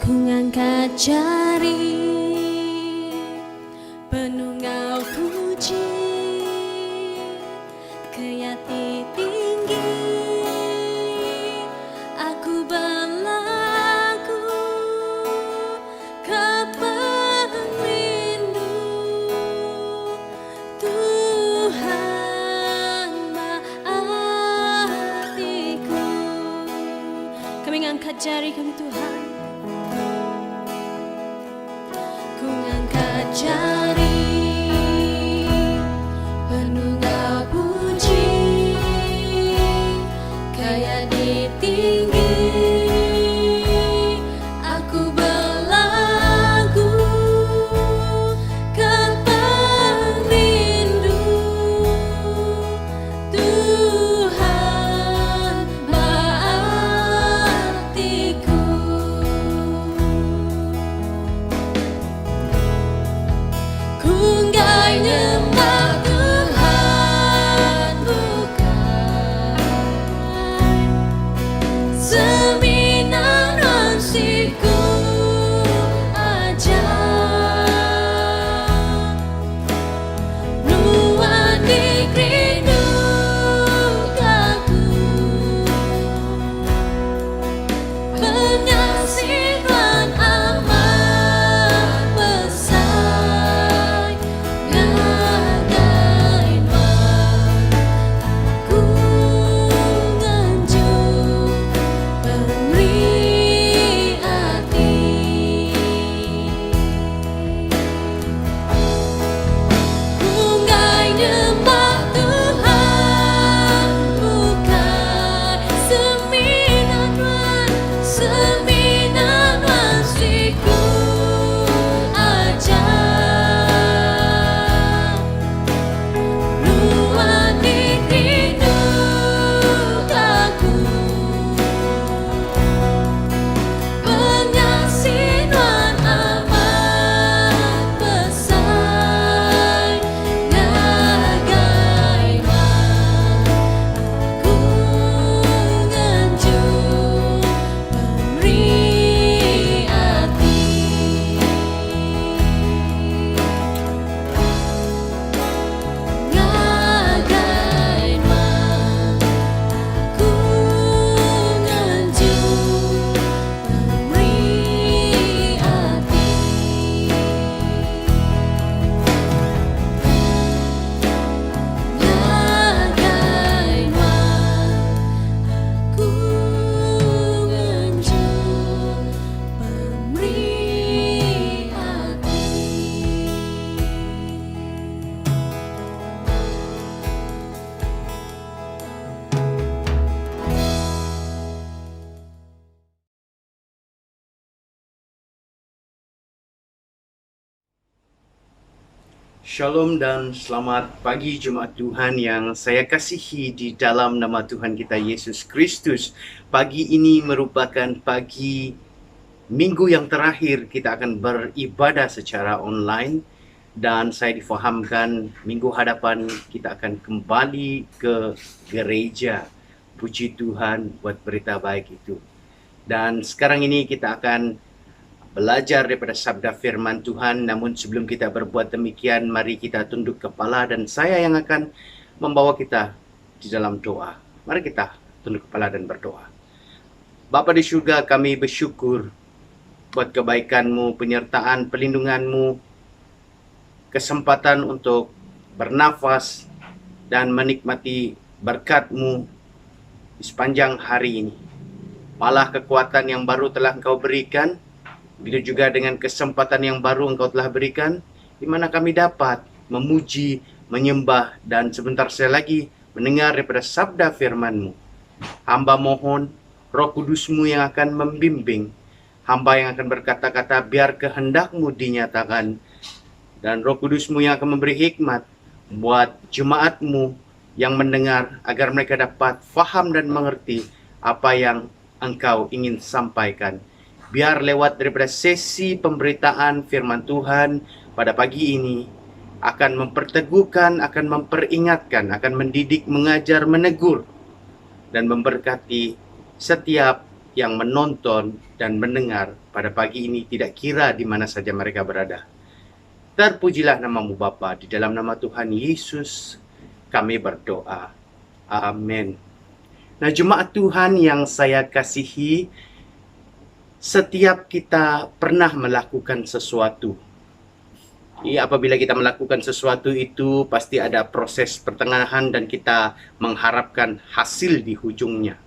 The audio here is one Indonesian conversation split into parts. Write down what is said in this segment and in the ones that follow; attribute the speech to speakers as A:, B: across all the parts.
A: Ku ngangkat jari penunggal puji ke Yati tinggi. Aku berlagu ke pelindung Tuhan maafku. Kami ngangkat jari kami Tuhan. Ku ngangkat jari penunggal puji kayak di tinggi. Aku berlagu ke pelindung Tuhan berartiku. Ku nggak nyembah Tuhan bukan seminar nasiku aja. Ruang di rinduku pengasihan amat besar. Ngadain aku nganjuk pemberi hati. Ku nggak nyembah Tuhan bukan seminar nasiku aja. Ruang di rinduku pengasihan amat besar. Ngagai aku nganjuk pemberi hati. Ngagai aku nganjuk pemberi hati. Ngagai aku nganjuk pemberi hati.
B: Shalom dan selamat pagi Jemaat Tuhan yang saya kasihi di dalam nama Tuhan kita Yesus Kristus. Pagi ini merupakan pagi minggu yang terakhir kita akan beribadah secara online. Dan saya difahamkan minggu hadapan kita akan kembali ke gereja. Puji Tuhan buat berita baik itu. Dan sekarang ini kita akan belajar daripada sabda firman Tuhan. Namun sebelum kita berbuat demikian, mari kita tunduk kepala dan saya yang akan membawa kita di dalam doa. Mari kita tunduk kepala dan berdoa. Bapa di surga, kami bersyukur buat kebaikan-Mu, penyertaan, pelindungan-Mu, kesempatan untuk bernafas dan menikmati berkat-Mu di sepanjang hari ini. Malah kekuatan yang baru telah Engkau berikan, begitu juga dengan kesempatan yang baru Engkau telah berikan, di mana kami dapat memuji, menyembah, dan sebentar saya lagi mendengar daripada sabda firman-Mu. Hamba mohon Roh Kudus-Mu yang akan membimbing, hamba yang akan berkata-kata biar kehendak-Mu dinyatakan, dan Roh Kudus-Mu yang akan memberi hikmat buat jemaat-Mu yang mendengar, agar mereka dapat faham dan mengerti apa yang Engkau ingin sampaikan. Biar lewat daripada sesi pemberitaan firman Tuhan pada pagi ini akan memperteguhkan, akan memperingatkan, akan mendidik, mengajar, menegur, dan memberkati setiap yang menonton dan mendengar pada pagi ini, tidak kira di mana saja mereka berada. Terpujilah namamu Bapa, di dalam nama Tuhan Yesus kami berdoa. Amin. Nah, jemaat Tuhan yang saya kasihi, setiap kita pernah melakukan sesuatu. Apabila kita melakukan sesuatu itu pasti ada proses pertengahan dan kita mengharapkan hasil di ujungnya.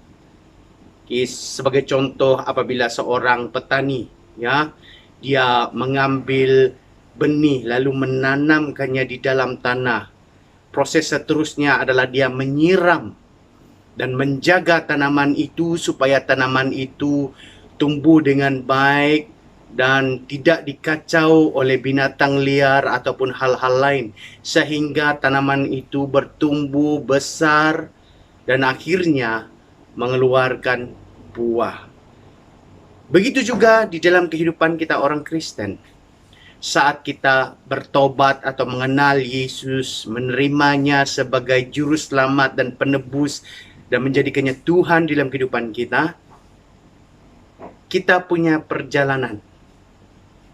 B: Sebagai contoh, apabila seorang petani dia mengambil benih lalu menanamkannya di dalam tanah, proses seterusnya adalah dia menyiram dan menjaga tanaman itu supaya tanaman itu tumbuh dengan baik dan tidak dikacau oleh binatang liar ataupun hal-hal lain, sehingga tanaman itu bertumbuh besar dan akhirnya mengeluarkan buah. Begitu juga di dalam kehidupan kita orang Kristen. Saat kita bertobat atau mengenal Yesus, menerimanya sebagai juru selamat dan penebus dan menjadikannya Tuhan dalam kehidupan kita, kita punya perjalanan.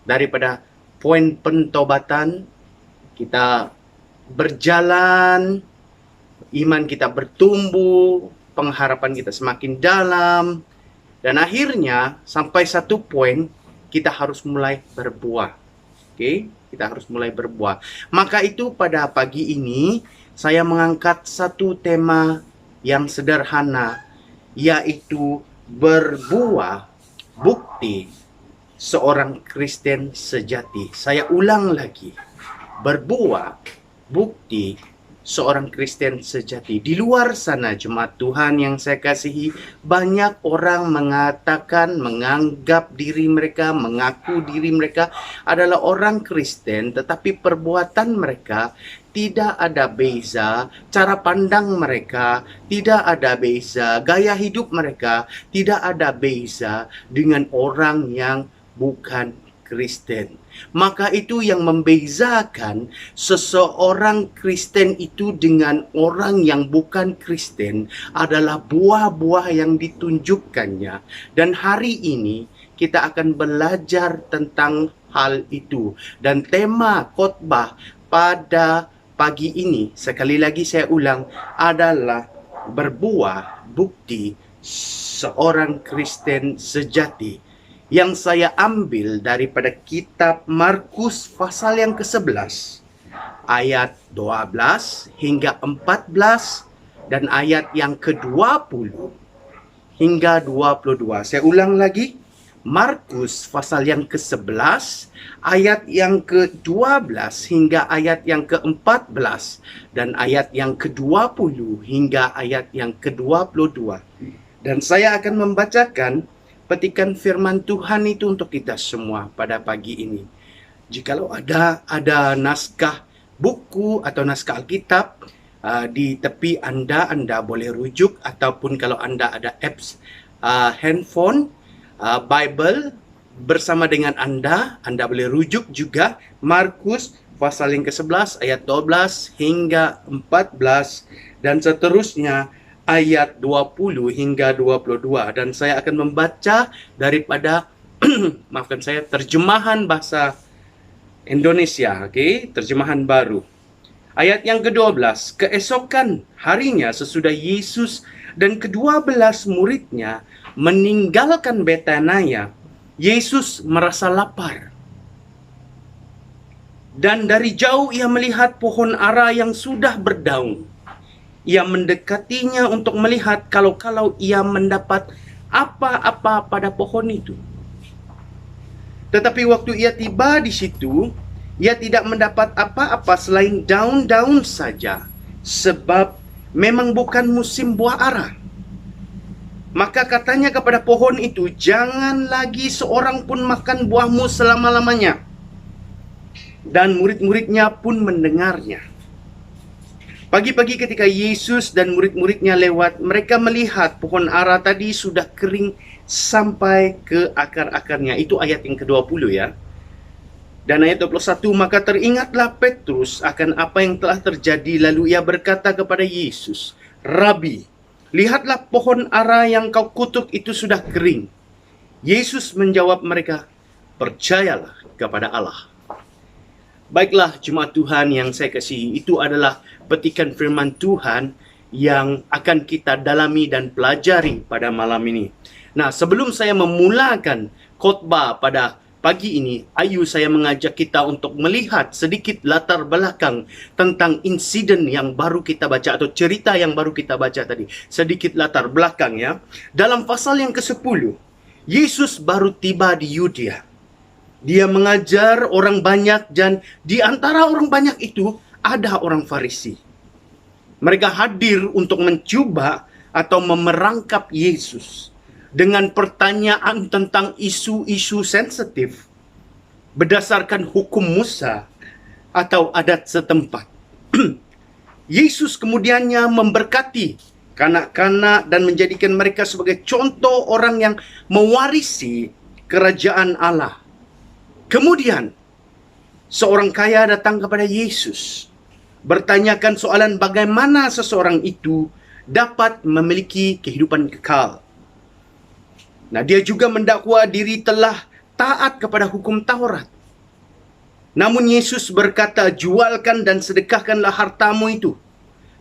B: Daripada poin pentobatan, kita berjalan, iman kita bertumbuh, pengharapan kita semakin dalam, dan akhirnya sampai satu poin kita harus mulai berbuah. Kita harus mulai berbuah. Maka itu pada pagi ini saya mengangkat satu tema yang sederhana, yaitu berbuah bukti seorang Kristen sejati. Saya ulang lagi, berbuah bukti seorang Kristen sejati. Di luar sana, jemaat Tuhan yang saya kasihi, banyak orang mengatakan, menganggap diri mereka, mengaku diri mereka adalah orang Kristen, tetapi perbuatan mereka tidak ada beza, cara pandang mereka tidak ada beza, gaya hidup mereka tidak ada beza dengan orang yang bukan Kristen. Maka itu yang membezakan seseorang Kristen itu dengan orang yang bukan Kristen adalah buah-buah yang ditunjukkannya. Dan hari ini kita akan belajar tentang hal itu. Dan tema khotbah pada pagi ini, sekali lagi saya ulang, adalah berbuah bukti seorang Kristen sejati, yang saya ambil daripada kitab Markus pasal yang ke-11 ayat 12 hingga 14 dan ayat yang ke-20 hingga 22. Saya ulang lagi, Markus pasal yang ke-11 ayat yang ke-12 hingga ayat yang ke-14 dan ayat yang ke-20 hingga ayat yang ke-22. Dan saya akan membacakan petikan firman Tuhan itu untuk kita semua pada pagi ini. Jikalau ada naskah buku atau naskah Alkitab di tepi Anda boleh rujuk, ataupun kalau Anda ada apps handphone, Bible bersama dengan Anda boleh rujuk juga Markus pasal yang ke-11 ayat 12 hingga 14 dan seterusnya ayat 20 hingga 22, dan saya akan membaca daripada maafkan saya, terjemahan bahasa Indonesia, terjemahan baru. Ayat yang ke-12, keesokan harinya sesudah Yesus dan ke-12 muridnya meninggalkan Betania, Yesus merasa lapar. Dan dari jauh ia melihat pohon ara yang sudah berdaun. Ia mendekatinya untuk melihat kalau ia mendapat apa-apa pada pohon itu. Tetapi waktu ia tiba di situ, ia tidak mendapat apa-apa selain daun-daun saja, sebab memang bukan musim buah ara. Maka katanya kepada pohon itu, jangan lagi seorang pun makan buahmu selama-lamanya. Dan murid-muridnya pun mendengarnya. Pagi-pagi ketika Yesus dan murid-muridnya lewat, mereka melihat pohon ara tadi sudah kering sampai ke akar-akarnya. Itu ayat yang ke-20 ya. Dan ayat 21, maka teringatlah Petrus akan apa yang telah terjadi, lalu ia berkata kepada Yesus, Rabi, lihatlah pohon ara yang kau kutuk itu sudah kering. Yesus menjawab mereka, percayalah kepada Allah. Baiklah jemaat Tuhan yang saya kasihi, itu adalah petikan firman Tuhan yang akan kita dalami dan pelajari pada malam ini. Nah, sebelum saya memulakan khotbah pada pagi ini, ayo saya mengajak kita untuk melihat sedikit latar belakang tentang insiden yang baru kita baca atau cerita yang baru kita baca tadi. Sedikit latar belakang ya. Dalam pasal yang ke-10, Yesus baru tiba di Yudea. Dia mengajar orang banyak dan di antara orang banyak itu ada orang Farisi. Mereka hadir untuk mencoba atau memerangkap Yesus dengan pertanyaan tentang isu-isu sensitif berdasarkan hukum Musa atau adat setempat. Yesus kemudiannya memberkati kanak-kanak dan menjadikan mereka sebagai contoh orang yang mewarisi kerajaan Allah. Kemudian seorang kaya datang kepada Yesus, bertanyakan soalan bagaimana seseorang itu dapat memiliki kehidupan kekal. Nah, dia juga mendakwa diri telah taat kepada hukum Taurat. Namun Yesus berkata, jualkan dan sedekahkanlah hartamu itu.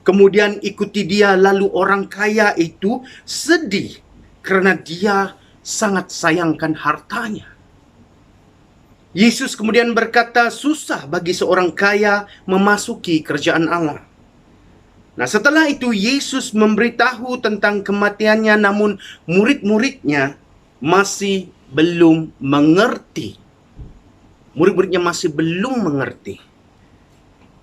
B: Kemudian ikuti dia. Lalu orang kaya itu sedih karena dia sangat sayangkan hartanya. Yesus kemudian berkata, susah bagi seorang kaya memasuki kerajaan Allah. Nah, setelah itu Yesus memberitahu tentang kematiannya, namun murid-muridnya masih belum mengerti. Murid-muridnya masih belum mengerti.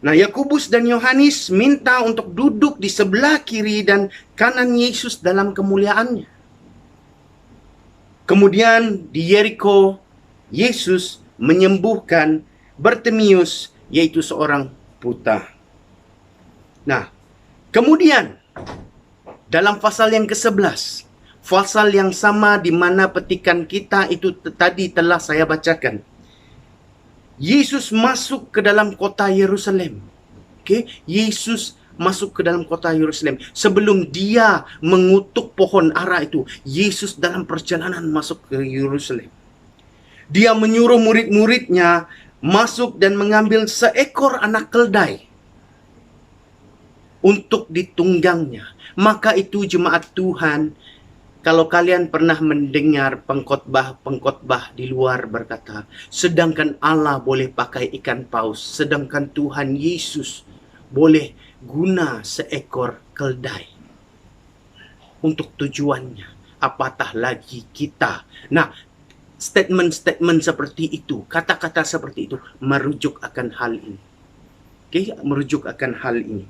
B: Nah, Yakobus dan Yohanes minta untuk duduk di sebelah kiri dan kanan Yesus dalam kemuliaannya. Kemudian di Yeriko, Yesus menyembuhkan Bartimeus, yaitu seorang buta. Nah, kemudian dalam pasal yang ke-11, pasal yang sama di mana petikan kita itu tadi telah saya bacakan, Yesus masuk ke dalam kota Yerusalem. Yesus masuk ke dalam kota Yerusalem. Sebelum dia mengutuk pohon ara itu, Yesus dalam perjalanan masuk ke Yerusalem. Dia menyuruh murid-muridnya masuk dan mengambil seekor anak keldai untuk ditunggangnya. Maka itu jemaat Tuhan, kalau kalian pernah mendengar pengkhotbah di luar berkata, sedangkan Allah boleh pakai ikan paus, sedangkan Tuhan Yesus boleh guna seekor keldai untuk tujuannya. Apatah lagi kita. Nah, statement-statement seperti itu, kata-kata seperti itu merujuk akan hal ini. Merujuk akan hal ini.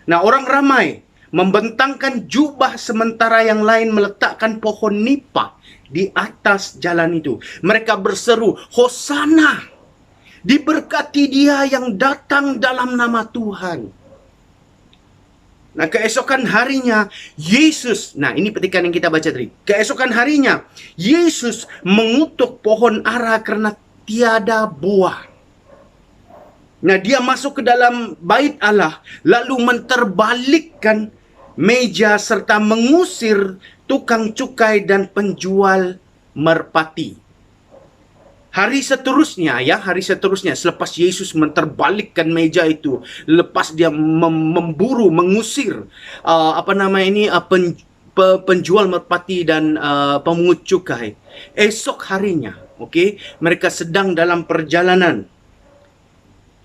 B: Nah, orang ramai membentangkan jubah sementara yang lain meletakkan pohon nipah di atas jalan itu. Mereka berseru, Hosana, diberkati dia yang datang dalam nama Tuhan. Nah, keesokan harinya Yesus, nah ini petikan yang kita baca tadi. Keesokan harinya Yesus mengutuk pohon ara karena tiada buah. Nah, dia masuk ke dalam bait Allah lalu menterbalikkan meja serta mengusir tukang cukai dan penjual merpati. Hari seterusnya selepas Yesus menterbalikkan meja itu, lepas dia mengusir penjual merpati dan pemungut cukai. Esok harinya, mereka sedang dalam perjalanan.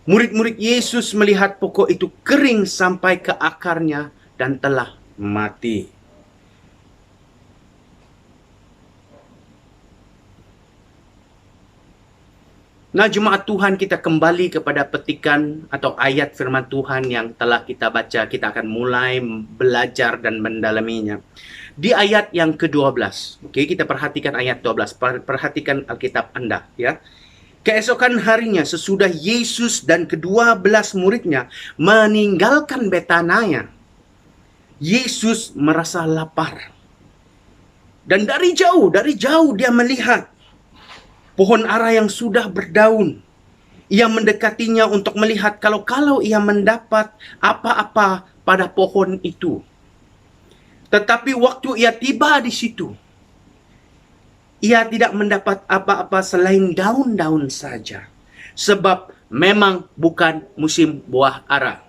B: Murid-murid Yesus melihat pokok itu kering sampai ke akarnya dan telah mati. Nah, jemaat Tuhan, kita kembali kepada petikan atau ayat firman Tuhan yang telah kita baca. Kita akan mulai belajar dan mendalaminya. Di ayat yang ke-12, kita perhatikan ayat 12. Perhatikan Alkitab Anda, ya. Keesokan harinya sesudah Yesus dan ke-12 muridnya meninggalkan Betania, Yesus merasa lapar. Dan dari jauh dia melihat pohon ara yang sudah berdaun. Ia mendekatinya untuk melihat kalau ia mendapat apa-apa pada pohon itu. Tetapi waktu ia tiba di situ, ia tidak mendapat apa-apa selain daun-daun saja. Sebab memang bukan musim buah ara.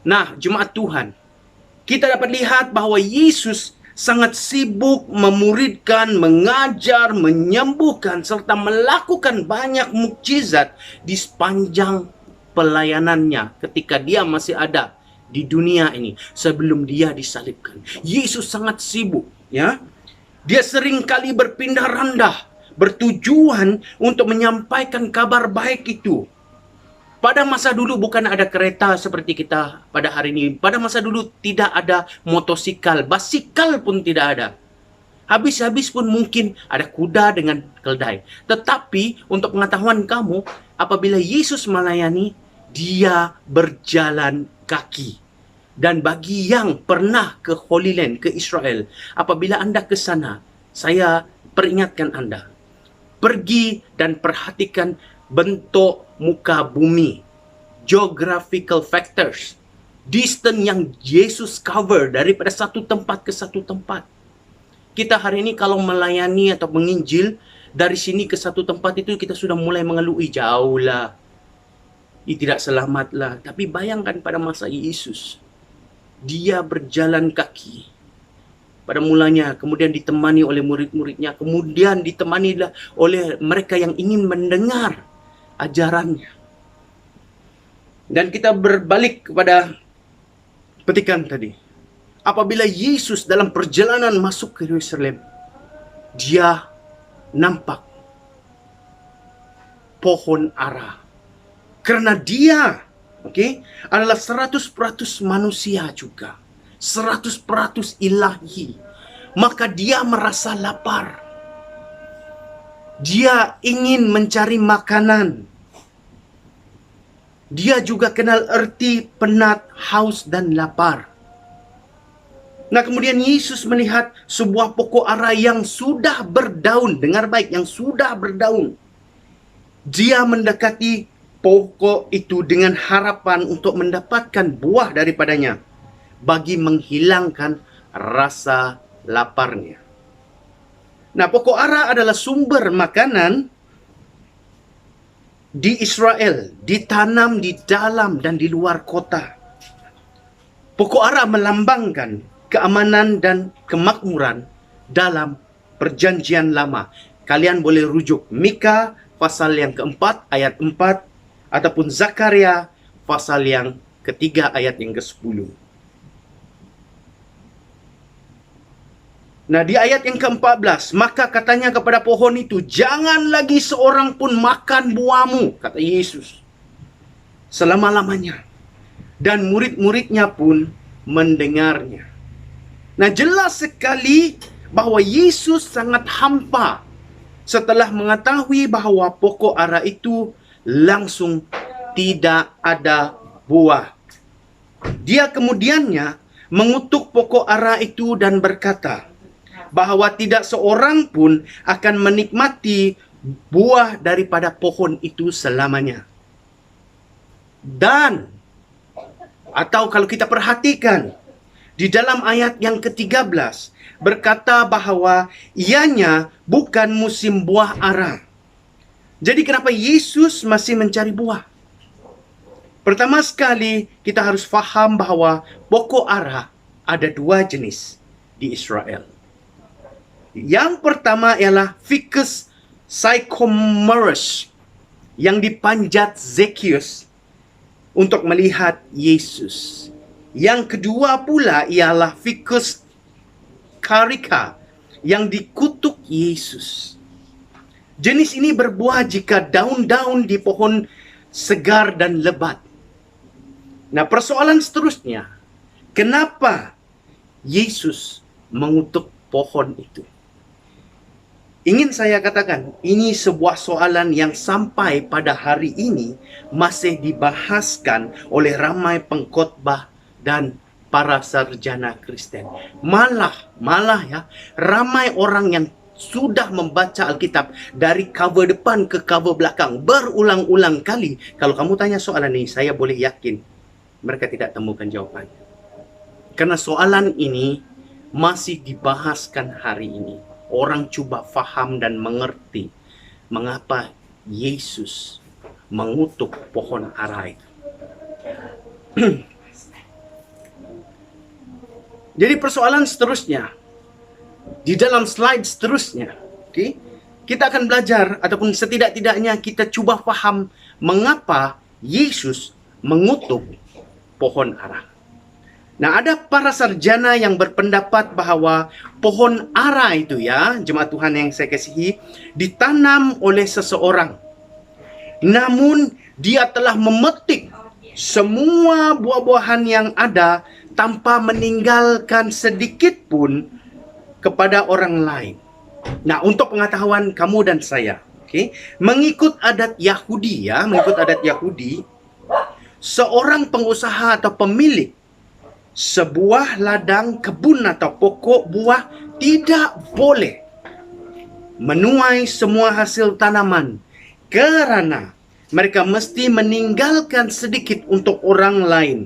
B: Nah, jemaat Tuhan, kita dapat lihat bahwa Yesus sangat sibuk memuridkan, mengajar, menyembuhkan, serta melakukan banyak mukjizat di sepanjang pelayanannya ketika dia masih ada di dunia ini sebelum dia disalibkan. Yesus sangat sibuk, ya. Dia sering kali berpindah randah bertujuan untuk menyampaikan kabar baik itu. Pada masa dulu bukan ada kereta seperti kita pada hari ini. Pada masa dulu tidak ada motosikal, basikal pun tidak ada. Habis-habis pun mungkin ada kuda dengan keldai. Tetapi untuk pengetahuan kamu, apabila Yesus melayani, dia berjalan kaki. Dan bagi yang pernah ke Holy Land, ke Israel, apabila Anda ke sana, saya peringatkan Anda, pergi dan perhatikan bentuk muka bumi, geographical factors, distance yang Yesus cover daripada satu tempat ke satu tempat. Kita hari ini kalau melayani atau menginjil dari sini ke satu tempat itu kita sudah mulai mengeluh, jauh lah, tidak selamat lah. Tapi bayangkan pada masa Yesus, dia berjalan kaki. Pada mulanya, kemudian ditemani oleh murid-muridnya, kemudian ditemani oleh mereka yang ingin mendengar ajarannya. Dan kita berbalik kepada petikan tadi. Apabila Yesus dalam perjalanan masuk ke Yerusalem, dia nampak pohon ara. Karena dia, adalah 100% manusia juga. 100% ilahi. Maka dia merasa lapar. Dia ingin mencari makanan. Dia juga kenal erti penat, haus, dan lapar. Nah, kemudian Yesus melihat sebuah pokok ara yang sudah berdaun. Dengar baik, yang sudah berdaun. Dia mendekati pokok itu dengan harapan untuk mendapatkan buah daripadanya bagi menghilangkan rasa laparnya. Nah, pokok ara adalah sumber makanan di Israel, ditanam di dalam dan di luar kota. Pokok ara melambangkan keamanan dan kemakmuran dalam perjanjian lama. Kalian boleh rujuk Mika pasal yang keempat ayat 4 ataupun Zakaria pasal yang ketiga ayat yang ke-10. Nah, di ayat yang ke-14, maka katanya kepada pohon itu, jangan lagi seorang pun makan buahmu, kata Yesus, selama-lamanya. Dan murid-muridnya pun mendengarnya. Nah, jelas sekali bahwa Yesus sangat hampa setelah mengetahui bahwa pokok ara itu langsung tidak ada buah. Dia kemudiannya mengutuk pokok ara itu dan berkata bahwa tidak seorang pun akan menikmati buah daripada pohon itu selamanya. Dan atau kalau kita perhatikan di dalam ayat yang ke-13 berkata bahwa ianya bukan musim buah ara. Jadi kenapa Yesus masih mencari buah? Pertama sekali kita harus faham bahwa pokok ara ada dua jenis di Israel. Yang pertama ialah Ficus sycomorus yang dipanjat Zacchaeus untuk melihat Yesus. Yang kedua pula ialah Ficus carica yang dikutuk Yesus. Jenis ini berbuah jika daun-daun di pohon segar dan lebat. Nah, persoalan seterusnya, kenapa Yesus mengutuk pohon itu? Ingin saya katakan, ini sebuah soalan yang sampai pada hari ini masih dibahaskan oleh ramai pengkhotbah dan para sarjana Kristen. Malah ya, ramai orang yang sudah membaca Alkitab dari cover depan ke cover belakang berulang-ulang kali. Kalau kamu tanya soalan ini, saya boleh yakin mereka tidak temukan jawabannya. Karena soalan ini masih dibahaskan hari ini. Orang coba faham dan mengerti mengapa Yesus mengutuk pohon ara itu. Jadi persoalan seterusnya, di dalam slide seterusnya, okay, kita akan belajar ataupun setidak-tidaknya kita cuba faham mengapa Yesus mengutuk pohon ara. Nah, ada para sarjana yang berpendapat bahwa pohon ara itu ya, jemaat Tuhan yang saya kasihi, ditanam oleh seseorang. Namun, dia telah memetik semua buah-buahan yang ada tanpa meninggalkan sedikit pun kepada orang lain. Nah, untuk pengetahuan kamu dan saya, okay, mengikut adat Yahudi ya, seorang pengusaha atau pemilik sebuah ladang kebun atau pokok buah tidak boleh menuai semua hasil tanaman kerana mereka mesti meninggalkan sedikit untuk orang lain,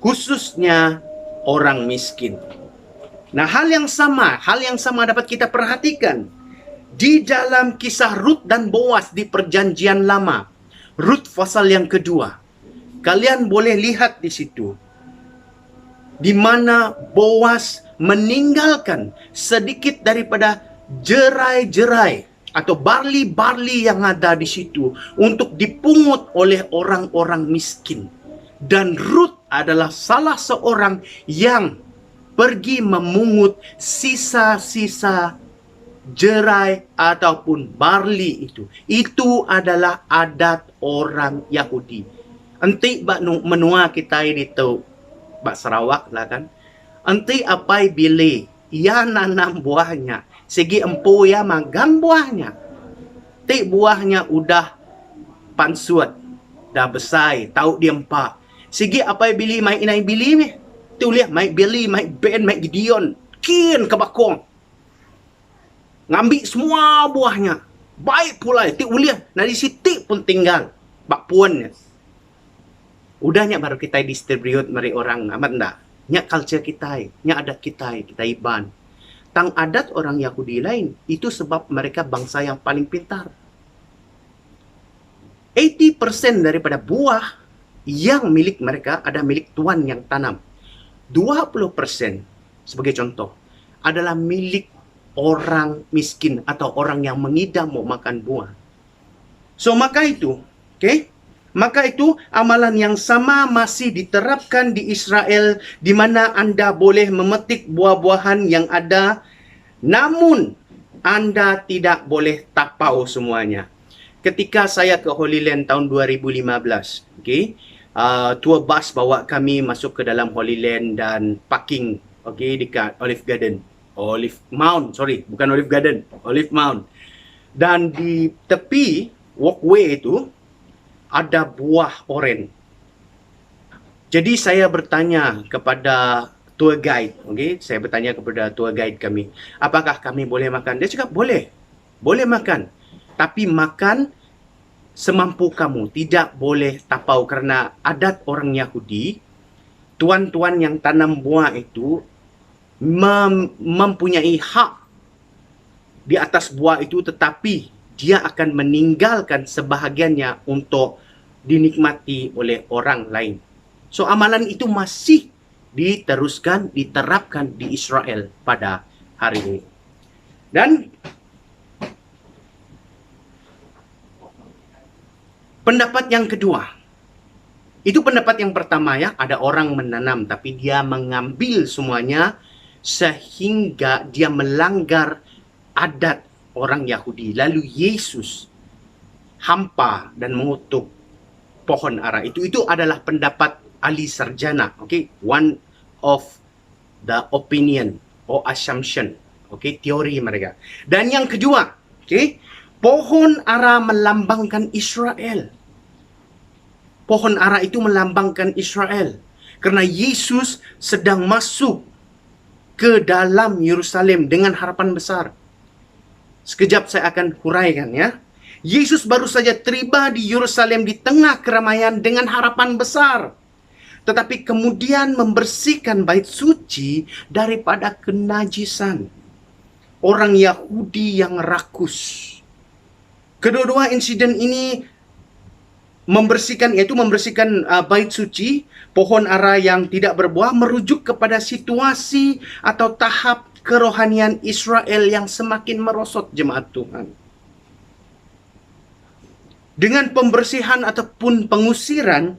B: khususnya orang miskin. Nah, hal yang sama dapat kita perhatikan di dalam kisah Rut dan Boas di Perjanjian Lama. Rut pasal yang kedua. Kalian boleh lihat di situ di mana Boas meninggalkan sedikit daripada jerai-jerai atau barli-barli yang ada di situ untuk dipungut oleh orang-orang miskin. Dan Rut adalah salah seorang yang pergi memungut sisa-sisa jerai ataupun barli itu. Itu adalah adat orang Yahudi. Enti bak menua kita di tu bak Sarawak lah kan. Enti apai bili ia nanam buahnya. Segi empu ya magang buahnya. Ti buahnya udah pansuat, dah besar, tahu dia empak. Segi apai bili mai inai bili meh. Tu lihat mai bili, mai Ben, mai Gideon. Kian ke bakong. Ngambil semua buahnya. Baik pula. Ti uliah. Nadi siti pun tinggal. Bak puannya. Udahnya baru kita distribute mari orang. Amat enggak? Nya culture kita. Nya adat kita. Kita iban. Tang adat orang Yahudi lain. Itu sebab mereka bangsa yang paling pintar. 80% daripada buah yang milik mereka ada milik Tuan yang tanam. 20% sebagai contoh adalah milik orang miskin atau orang yang mengidam mau makan buah. So maka itu, okay? Maka itu amalan yang sama masih diterapkan di Israel di mana Anda boleh memetik buah-buahan yang ada, namun Anda tidak boleh tapau semuanya. Ketika saya ke Holy Land tahun 2015, okay? Tour bus bawa kami masuk ke dalam Holy Land dan parking, okay, dekat Olive Mount, bukan Olive Garden, Olive Mount. Dan di tepi walkway itu ada buah oren. Jadi saya bertanya kepada tour guide, okay, saya bertanya kepada tour guide kami, apakah kami boleh makan? Dia cakap boleh makan, tapi makan semampu kamu, tidak boleh tapau kerana adat orang Yahudi, tuan-tuan yang tanam buah itu mempunyai hak di atas buah itu, tetapi dia akan meninggalkan sebahagiannya untuk dinikmati oleh orang lain. So amalan itu masih diterapkan di Israel pada hari ini. Dan pendapat yang kedua, itu pendapat yang pertama ya, ada orang menanam tapi dia mengambil semuanya sehingga dia melanggar adat orang Yahudi. Lalu Yesus hampa dan mengutuk pohon ara itu. Itu adalah pendapat ahli sarjana, okay? One of the opinion or assumption, okay? Teori mereka. Dan yang kedua, okay? Pohon ara melambangkan Israel. Pohon ara itu melambangkan Israel. Kerana Yesus sedang masuk ke dalam Yerusalem dengan harapan besar. Sekejap saya akan huraikan ya. Yesus baru saja tiba di Yerusalem di tengah keramaian dengan harapan besar. tetapi kemudian membersihkan bait suci daripada kenajisan orang Yahudi yang rakus. Kedua-dua insiden ini membersihkan, yaitu membersihkan bait suci, pohon ara yang tidak berbuah, merujuk kepada situasi atau tahap kerohanian Israel yang semakin merosot, jemaat Tuhan. Dengan pembersihan ataupun pengusiran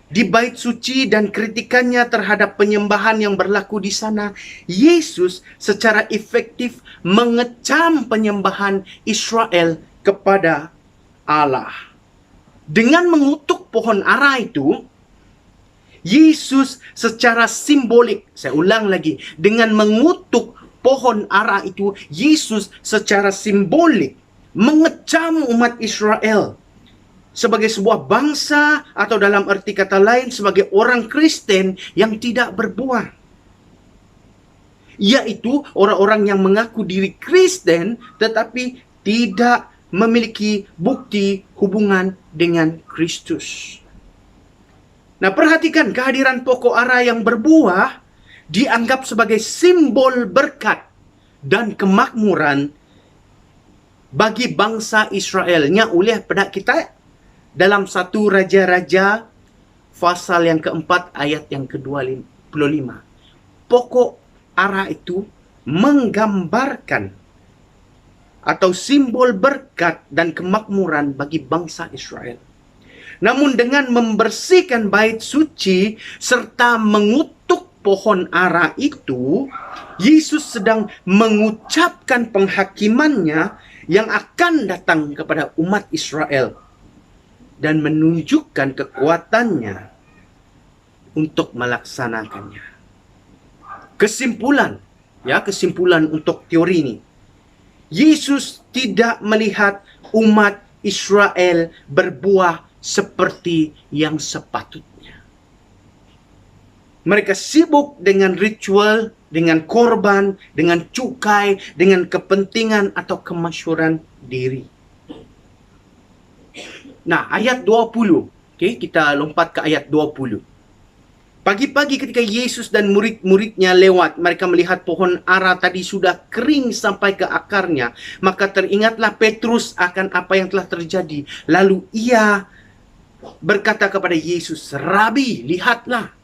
B: di bait suci dan kritikannya terhadap penyembahan yang berlaku di sana, Yesus secara efektif mengecam penyembahan Israel kepada Allah. Dengan mengutuk pohon ara itu, Yesus secara simbolik, saya ulang lagi, dengan mengutuk pohon ara itu, Yesus secara simbolik mengecam umat Israel sebagai sebuah bangsa, atau dalam arti kata lain sebagai orang Kristen yang tidak berbuah. Yaitu orang-orang yang mengaku diri Kristen tetapi tidak memiliki bukti hubungan dengan Kristus. Nah, perhatikan, kehadiran pokok ara yang berbuah dianggap sebagai simbol berkat dan kemakmuran bagi bangsa Israelnya oleh pada kita dalam 1 Raja-Raja pasal yang keempat ayat yang ke-25. Pokok ara itu menggambarkan atau simbol berkat dan kemakmuran bagi bangsa Israel. Namun dengan membersihkan bait suci serta mengutuk pohon ara itu, Yesus sedang mengucapkan penghakimannya yang akan datang kepada umat Israel dan menunjukkan kekuatannya untuk melaksanakannya. Kesimpulan untuk teori ini, Yesus tidak melihat umat Israel berbuah seperti yang sepatutnya. Mereka sibuk dengan ritual, dengan korban, dengan cukai, dengan kepentingan atau kemasyhuran diri. Nah, ayat 20. Kita lompat ke ayat 20. Pagi-pagi ketika Yesus dan murid-muridnya lewat, mereka melihat pohon ara tadi sudah kering sampai ke akarnya. Maka teringatlah Petrus akan apa yang telah terjadi. Lalu ia berkata kepada Yesus, "Rabi, lihatlah.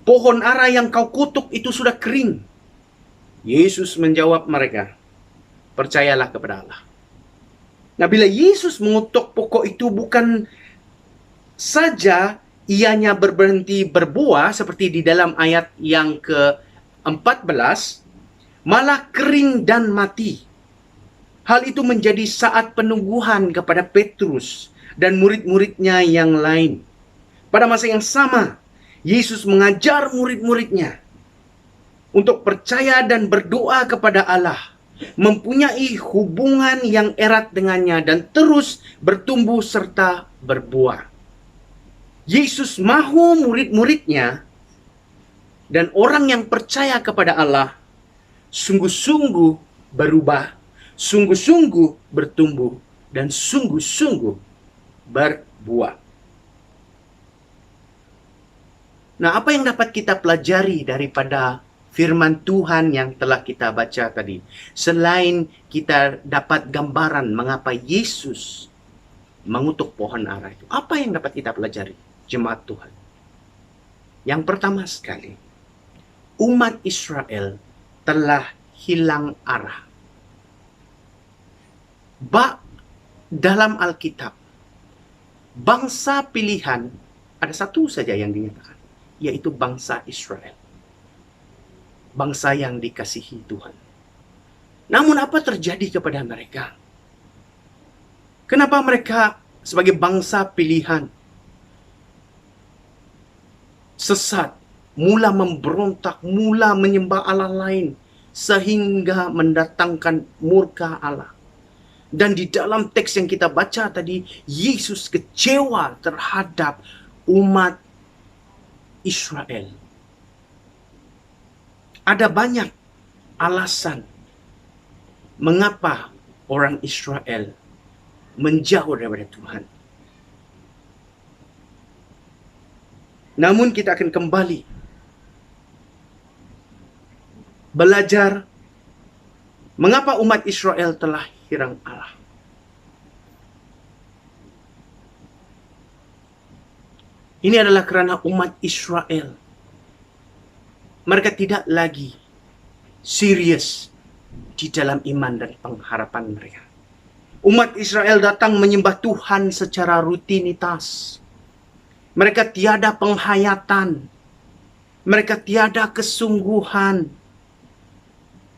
B: Pohon ara yang kau kutuk itu sudah kering." Yesus menjawab mereka, "Percayalah kepada Allah." Nah, bila Yesus mengutuk pokok itu, bukan saja ianya berhenti berbuah seperti di dalam ayat yang ke-14, malah kering dan mati. Hal itu menjadi saat penungguhan kepada Petrus dan murid-muridnya yang lain. Pada masa yang sama, Yesus mengajar murid-muridnya untuk percaya dan berdoa kepada Allah, mempunyai hubungan yang erat dengannya dan terus bertumbuh serta berbuah. Yesus mahu murid-muridnya dan orang yang percaya kepada Allah sungguh-sungguh berubah, sungguh-sungguh bertumbuh, dan sungguh-sungguh berbuah. Nah, apa yang dapat kita pelajari daripada firman Tuhan yang telah kita baca tadi? Selain kita dapat gambaran mengapa Yesus mengutuk pohon ara itu, apa yang dapat kita pelajari, jemaat Tuhan? Yang pertama sekali, umat Israel telah hilang arah. Dalam Alkitab, bangsa pilihan ada satu saja yang dinyatakan, yaitu bangsa Israel. Bangsa yang dikasihi Tuhan. Namun apa terjadi kepada mereka? Kenapa mereka sebagai bangsa pilihan sesat, mula memberontak, mula menyembah Allah lain, sehingga mendatangkan murka Allah? Dan di dalam teks yang kita baca tadi, Yesus kecewa terhadap umat Israel. Ada banyak alasan mengapa orang Israel menjauh daripada Tuhan. Namun kita akan kembali belajar mengapa umat Israel telah hirang Allah. Ini adalah karena umat Israel, mereka tidak lagi serius di dalam iman dan pengharapan mereka. Umat Israel datang menyembah Tuhan secara rutinitas. Mereka tiada penghayatan. Mereka tiada kesungguhan.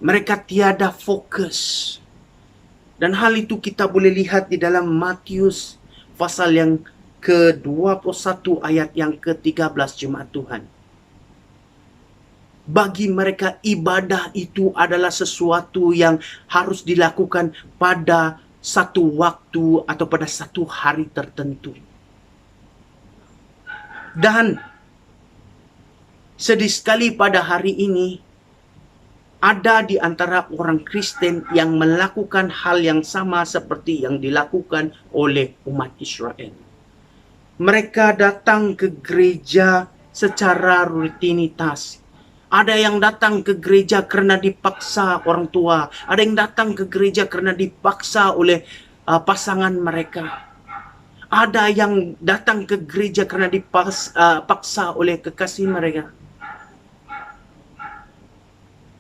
B: Mereka tiada fokus. Dan hal itu kita boleh lihat di dalam Matius pasal yang ke-21 ayat yang ke-13 jemaat Tuhan. Bagi mereka ibadah itu adalah sesuatu yang harus dilakukan pada satu waktu atau pada satu hari tertentu. Dan sedih sekali pada hari ini ada di antara orang Kristen yang melakukan hal yang sama seperti yang dilakukan oleh umat Israel. Mereka datang ke gereja secara rutinitas. Ada yang datang ke gereja karena dipaksa orang tua. Ada yang datang ke gereja karena dipaksa oleh pasangan mereka. Ada yang datang ke gereja karena dipaksa oleh kekasih mereka.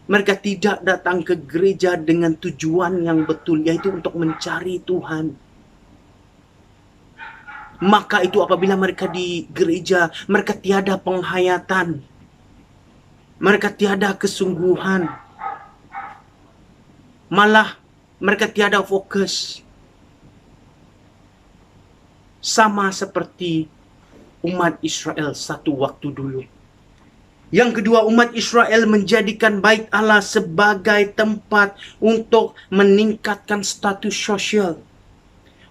B: Mereka tidak datang ke gereja dengan tujuan yang betul, yaitu untuk mencari Tuhan. Maka itu apabila mereka di gereja, mereka tiada penghayatan. Mereka tiada kesungguhan. Malah mereka tiada fokus. Sama seperti umat Israel satu waktu dulu. Yang kedua, umat Israel menjadikan bait Allah sebagai tempat untuk meningkatkan status sosial,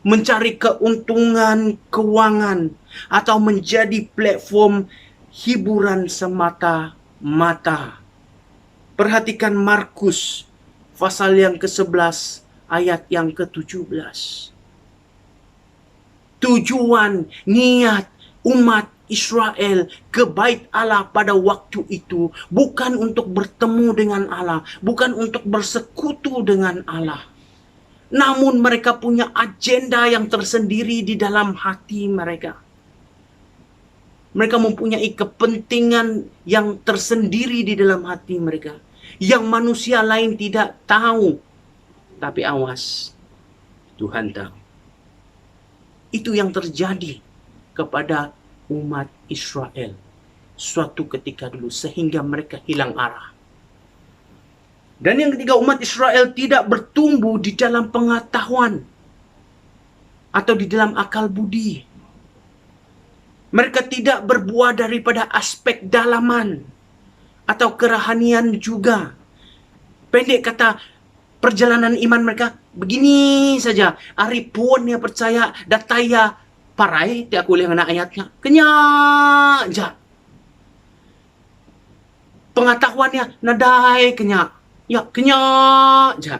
B: mencari keuntungan keuangan, atau menjadi platform hiburan semata-mata. Perhatikan Markus pasal yang ke-11 ayat yang ke-17. Tujuan, niat umat Israel ke bait Allah pada waktu itu bukan untuk bertemu dengan Allah, bukan untuk bersekutu dengan Allah. Namun mereka punya agenda yang tersendiri di dalam hati mereka. Mereka mempunyai kepentingan yang tersendiri di dalam hati mereka, yang manusia lain tidak tahu. Tapi awas, Tuhan tahu. Itu yang terjadi kepada umat Israel suatu ketika dulu, sehingga mereka hilang arah. Dan yang ketiga, umat Israel tidak bertumbuh di dalam pengetahuan atau di dalam akal budi. Mereka tidak berbuah daripada aspek dalaman atau kerohanian juga. Pendek kata, perjalanan iman mereka begini saja. Ari pun dia percaya dataya parai, ti aku lihat ayatnya. Kenyak ja. Pengetahuannya nadai kenyak. Ya, kenyak ja.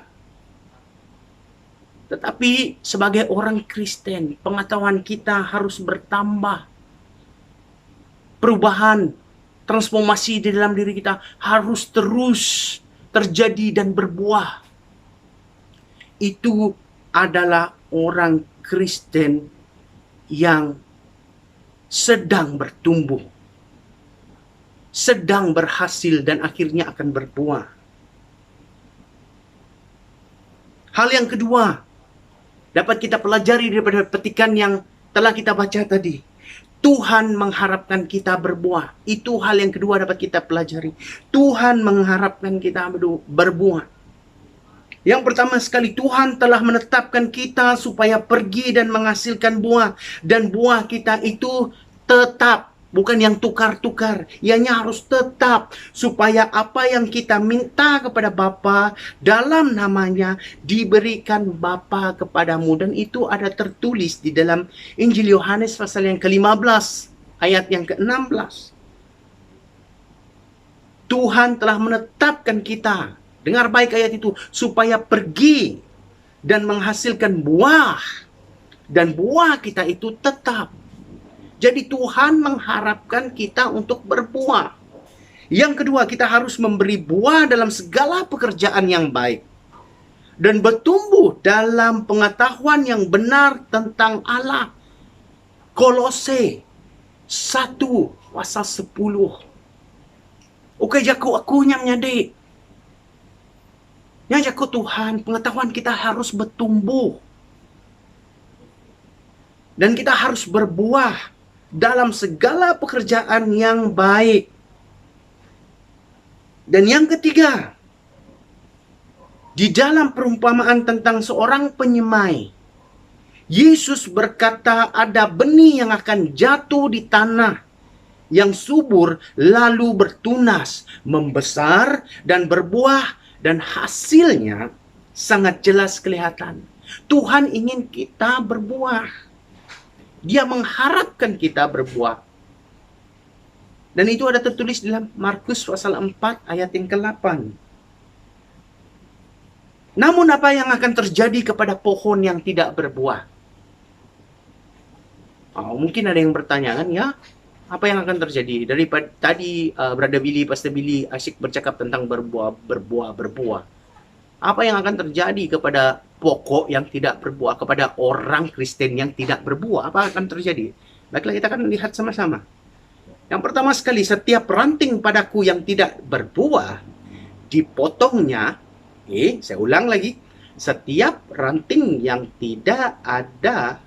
B: Tetapi sebagai orang Kristen, pengetahuan kita harus bertambah. Perubahan, transformasi di dalam diri kita harus terus terjadi dan berbuah. Itu adalah orang Kristen yang sedang bertumbuh, sedang berhasil, dan akhirnya akan berbuah. Hal yang kedua dapat kita pelajari daripada petikan yang telah kita baca tadi. Tuhan mengharapkan kita berbuah. Itu hal yang kedua dapat kita pelajari. Tuhan mengharapkan kita berbuah. Yang pertama sekali, Tuhan telah menetapkan kita supaya pergi dan menghasilkan buah. Dan buah kita itu tetap, bukan yang tukar-tukar. Ianya harus tetap, supaya apa yang kita minta kepada Bapa dalam namanya diberikan Bapa kepadamu. Dan itu ada tertulis di dalam Injil Yohanes pasal yang ke-15 ayat yang ke-16. Tuhan telah menetapkan kita, dengar baik ayat itu, supaya pergi dan menghasilkan buah. Dan buah kita itu tetap. Jadi Tuhan mengharapkan kita untuk berbuah. Yang kedua, kita harus memberi buah dalam segala pekerjaan yang baik. Dan bertumbuh dalam pengetahuan yang benar tentang Allah. Kolose 1 pasal 10. Oke, jaku aku nyamnyade. Yang jaku Tuhan, pengetahuan kita harus bertumbuh. Dan kita harus berbuah dalam segala pekerjaan yang baik. Dan yang ketiga, di dalam perumpamaan tentang seorang penyemai, Yesus berkata ada benih yang akan jatuh di tanah yang subur lalu bertunas, membesar dan berbuah, dan hasilnya sangat jelas kelihatan. Tuhan ingin kita berbuah. Dia mengharapkan kita berbuah. Dan itu ada tertulis dalam Markus pasal 4 ayat yang ke-8. Namun apa yang akan terjadi kepada pohon yang tidak berbuah? Mungkin ada yang bertanya kan, ya, apa yang akan terjadi? Daripada tadi Brother Billy, Pastor Billy asyik bercakap tentang berbuah. Apa yang akan terjadi kepada pokok yang tidak berbuah, kepada orang Kristen yang tidak berbuah? Apa akan terjadi? Baiklah, kita akan lihat sama-sama. Yang pertama sekali, setiap ranting padaku yang tidak berbuah, dipotongnya. Saya ulang lagi. Setiap ranting yang tidak ada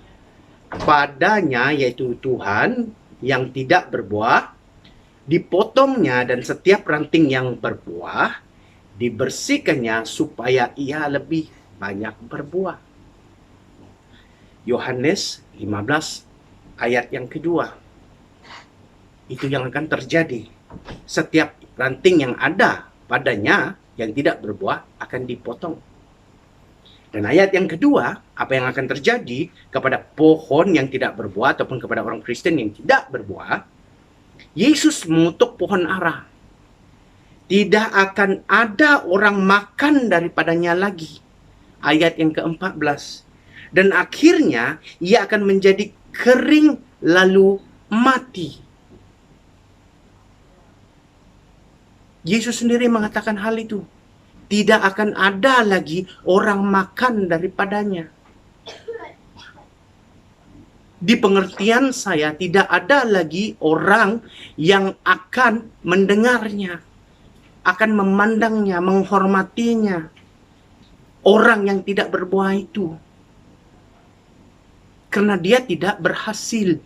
B: padanya, yaitu Tuhan, yang tidak berbuah, dipotongnya, dan setiap ranting yang berbuah, dibersihkannya supaya ia lebih banyak berbuah. Yohanes 15 ayat yang kedua. Itu yang akan terjadi. Setiap ranting yang ada padanya yang tidak berbuah akan dipotong. Dan ayat yang kedua, apa yang akan terjadi kepada pohon yang tidak berbuah ataupun kepada orang Kristen yang tidak berbuah? Yesus mengutuk pohon ara. Tidak akan ada orang makan daripadanya lagi. Ayat yang ke-14. Dan akhirnya ia akan menjadi kering lalu mati. Yesus sendiri mengatakan hal itu. Tidak akan ada lagi orang makan daripadanya. Di pengertian saya, tidak ada lagi orang yang akan mendengarnya, akan memandangnya, menghormatinya. Orang yang tidak berbuah itu. Karena dia tidak berhasil.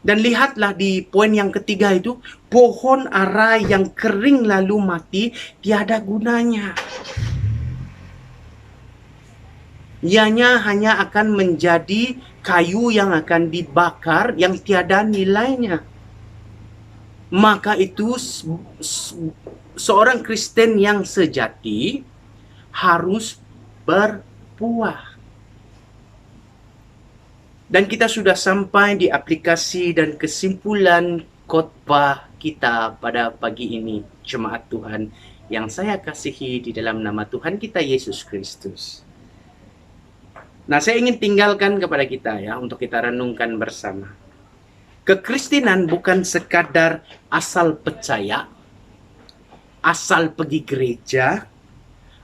B: Dan lihatlah di poin yang ketiga itu, pohon ara yang kering lalu mati, tiada gunanya. Ianya hanya akan menjadi kayu yang akan dibakar, yang tiada nilainya. Maka itu seorang Kristen yang sejati harus berbuah. Dan kita sudah sampai di aplikasi dan kesimpulan khotbah kita pada pagi ini, jemaat Tuhan yang saya kasihi di dalam nama Tuhan kita Yesus Kristus. Nah, saya ingin tinggalkan kepada kita ya, untuk kita renungkan bersama. Kekristenan bukan sekadar asal percaya, asal pergi gereja,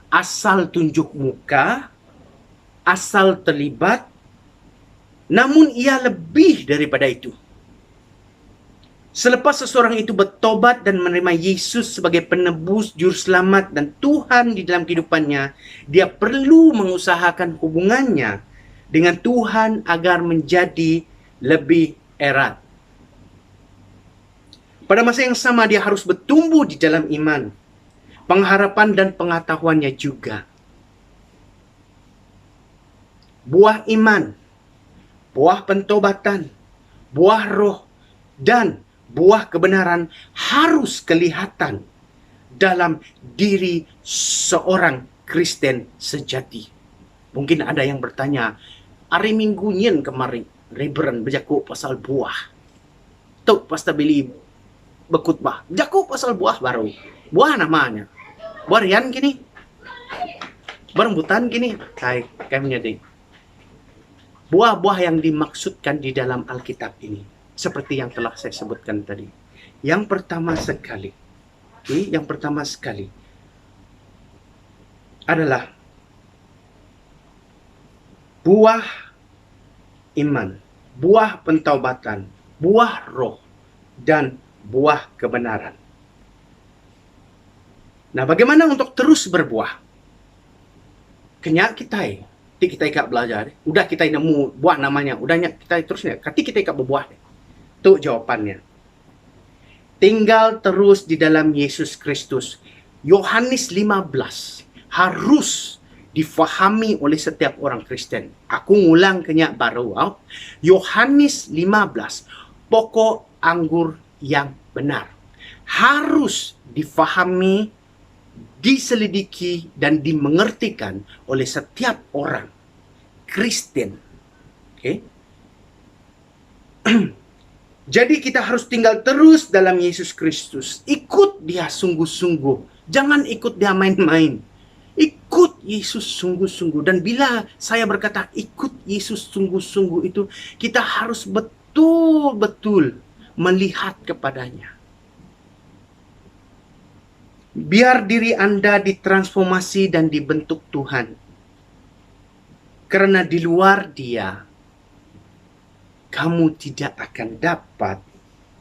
B: asal tunjuk muka, asal terlibat, namun ia lebih daripada itu. Selepas seseorang itu bertobat dan menerima Yesus sebagai penebus, juru selamat, dan Tuhan di dalam kehidupannya, dia perlu mengusahakan hubungannya dengan Tuhan agar menjadi lebih erat. Pada masa yang sama, dia harus bertumbuh di dalam iman, pengharapan, dan pengetahuannya juga. Buah iman, buah pentobatan, buah roh, dan buah kebenaran harus kelihatan dalam diri seorang Kristen sejati. Mungkin ada yang bertanya, hari Minggu nyen kemarin, Reverend berjaku pasal buah. Tuh, Pastor Billy berkhutbah, jaku pasal buah baru. Buah namanya. Buah rian kini. Berembutan kini. Kayak menjadi. buah-buah yang dimaksudkan di dalam Alkitab ini, seperti yang telah saya sebutkan tadi. Yang pertama sekali adalah buah iman, buah pentaubatan, buah roh, dan buah kebenaran. Nah, bagaimana untuk terus berbuah? Kenyak kita ikat belajar, udah kita nemu buah namanya, udahnya kita terusnya, kita ikat berbuah. Itu jawabannya. Tinggal terus di dalam Yesus Kristus. Yohanes 15 harus difahami oleh setiap orang Kristen. Aku ngulang kenyak baru. Yohanes 15, pokok anggur yang benar. Harus difahami, diselidiki, dan dimengertikan oleh setiap orang Kristen. Oke? Jadi kita harus tinggal terus dalam Yesus Kristus. Ikut dia sungguh-sungguh. Jangan ikut dia main-main. Ikut Yesus sungguh-sungguh. Dan bila saya berkata ikut Yesus sungguh-sungguh itu, kita harus betul-betul melihat kepadanya. Biar diri Anda ditransformasi dan dibentuk Tuhan. Karena di luar dia, kamu tidak akan dapat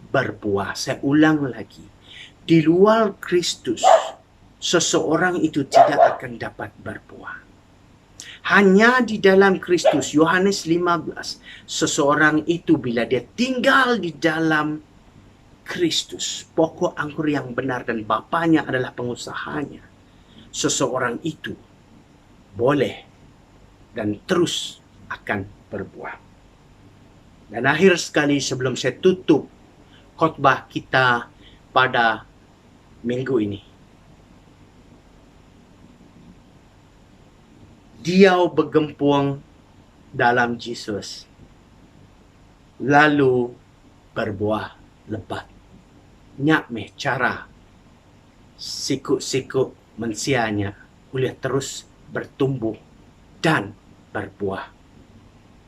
B: berbuah. Saya ulang lagi. Di luar Kristus, seseorang itu tidak akan dapat berbuah. Hanya di dalam Kristus, Yohanes 15, seseorang itu bila dia tinggal di dalam Kristus, pokok anggur yang benar dan bapaknya adalah pengusahanya, seseorang itu boleh dan terus akan berbuah. Dan akhir sekali sebelum saya tutup khotbah kita pada minggu ini. Dia bergempung dalam Yesus, lalu berbuah lebat. Nyak meh cara sikuk-sikuk mensianya boleh terus bertumbuh dan berbuah.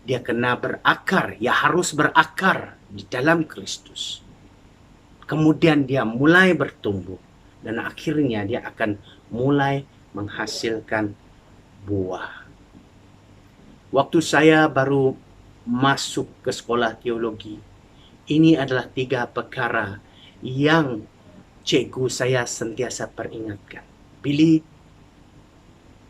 B: Dia kena berakar, ya harus berakar di dalam Kristus. Kemudian dia mulai bertumbuh dan akhirnya dia akan mulai menghasilkan buah. Waktu saya baru masuk ke sekolah teologi, ini adalah 3 perkara yang cikgu saya sentiasa peringatkan.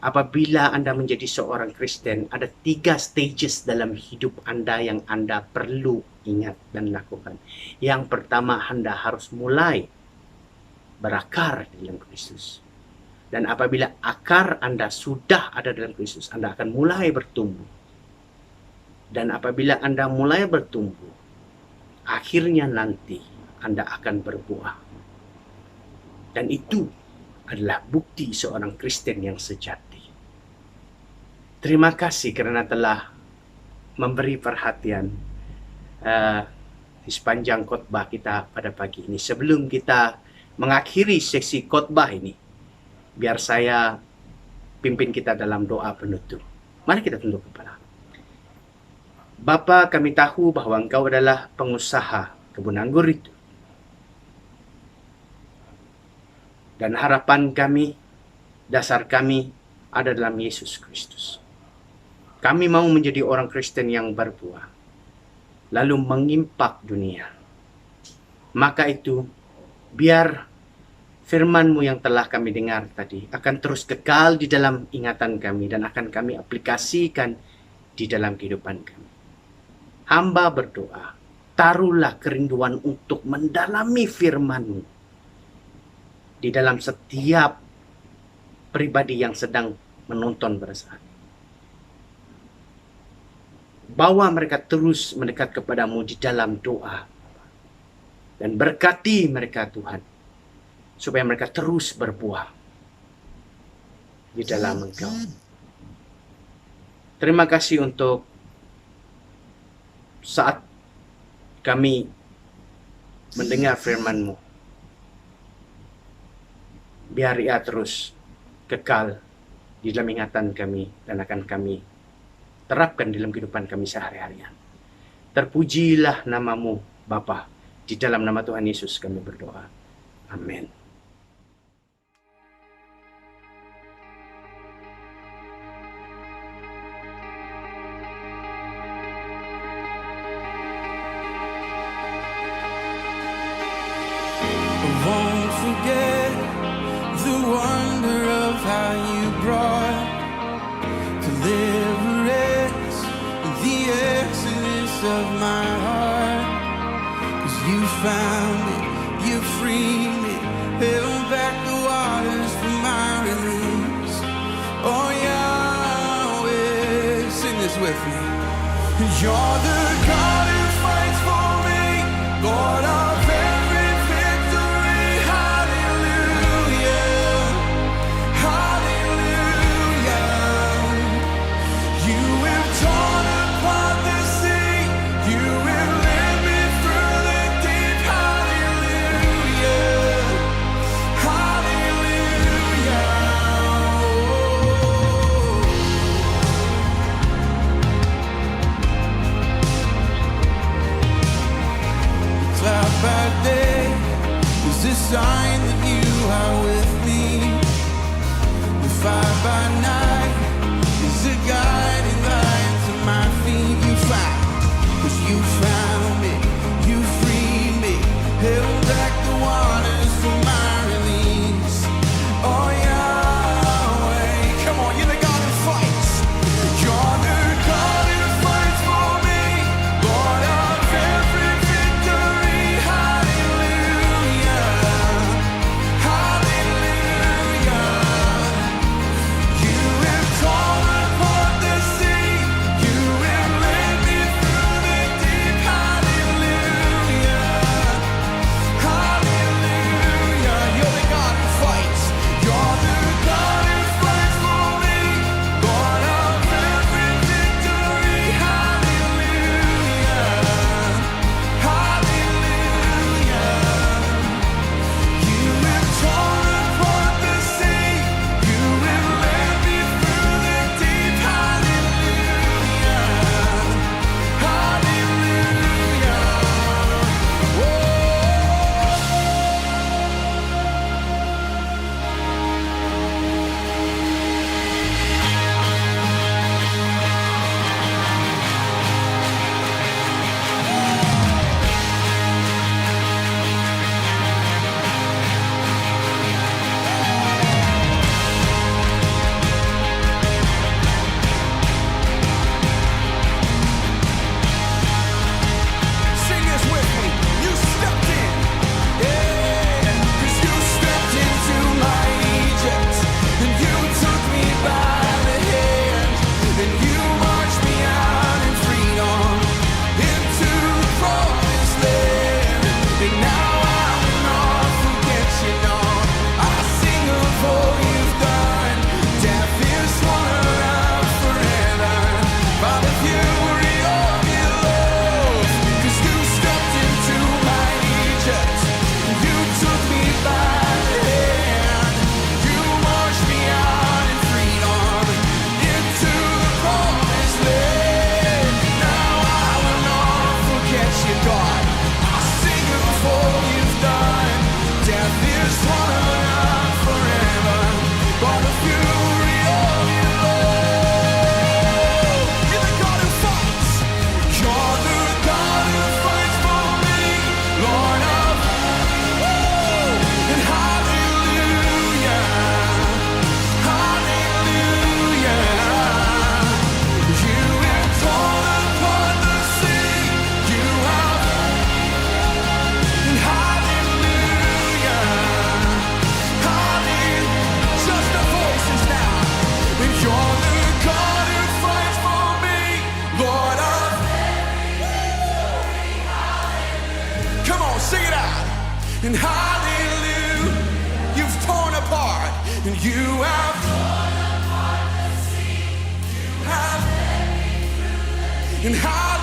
B: Apabila Anda menjadi seorang Kristen, ada 3 stages dalam hidup Anda yang Anda perlu ingat dan lakukan. Yang pertama, Anda harus mulai berakar dalam Kristus. Dan apabila akar Anda sudah ada dalam Kristus, Anda akan mulai bertumbuh. Dan apabila Anda mulai bertumbuh, akhirnya nanti Anda akan berbuah. Dan itu adalah bukti seorang Kristen yang sejati. Terima kasih kerana telah memberi perhatian di sepanjang khotbah kita pada pagi ini. Sebelum kita mengakhiri sesi khotbah ini, biar saya pimpin kita dalam doa penutup. Mari kita tunduk kepala. Bapa, kami tahu bahwa Engkau adalah pengusaha kebun anggur itu. Dan harapan kami, dasar kami ada dalam Yesus Kristus. Kami mau menjadi orang Kristen yang berbuah, lalu mengimpak dunia. Maka itu, biar firman-Mu yang telah kami dengar tadi akan terus kekal di dalam ingatan kami dan akan kami aplikasikan di dalam kehidupan kami. Hamba berdoa, taruhlah kerinduan untuk mendalami firman-Mu di dalam setiap pribadi yang sedang menonton pada saat ini. Bawa mereka terus mendekat kepadamu di dalam doa. Dan berkati mereka Tuhan, supaya mereka terus berbuah di dalam Engkau. Terima kasih untuk saat kami mendengar firman-Mu. Biar ia terus kekal di dalam ingatan kami dan akan kami terapkan dalam kehidupan kami sehari-harian. Terpujilah namamu Bapa. Di dalam nama Tuhan Yesus kami berdoa. Amin.
C: Won't forget the wonder of how you brought deliverance, the exodus of my heart. 'Cause you found me, you freed me, held back the waters for my release. Oh Yahweh, sing this with me. You're the God who fights for me, Lord of every victory. Hallelujah, hallelujah. You have torn apart the sea, you have led me through the deep. Hallelujah, hallelujah. Cloud by day is a sign that you are with me. The fire by night is a guiding light to my feet. You found, 'cause you found me, you freed me, held back the waters for my release. Oh Yahweh, come on, you're the God who fights. You're the God who fights for me, Lord of every victory. Hallelujah, hallelujah. You have torn apart the sea, you have led me through the deep. Hallelujah, hallelujah. You're the God who fights. You're the God who fights for me, Lord of every victory. Hallelujah, hallelujah. You have torn apart the sea, you have led me through the deep. Hallelujah, hallelujah. Sing this with me. You stepped in, yeah. 'Cause you stepped into my Egypt, and you took me by the hand, and you marched me out in freedom into the promised land. And now I will not forget you, no. I sing of all you've done. Death is swallowed up forever by the fury of your love. 'Cause you stepped into my Egypt, you took me by the hand, you marched me out in freedom into the promised land. Now I will not forget you, God. I sing of all you've done. Death is swallowed up forever by the fury of your love. You're the God who fights. You're the God who fights for me, Lord of and hallelujah, hallelujah. You have torn apart the sea, you have and hallelujah, hallelujah. Just the voices now. And you're the God who fights for me, Lord of. Come on, sing it out. And hallelujah, you've torn apart, and you have torn apart the sea. You have, and hallelujah.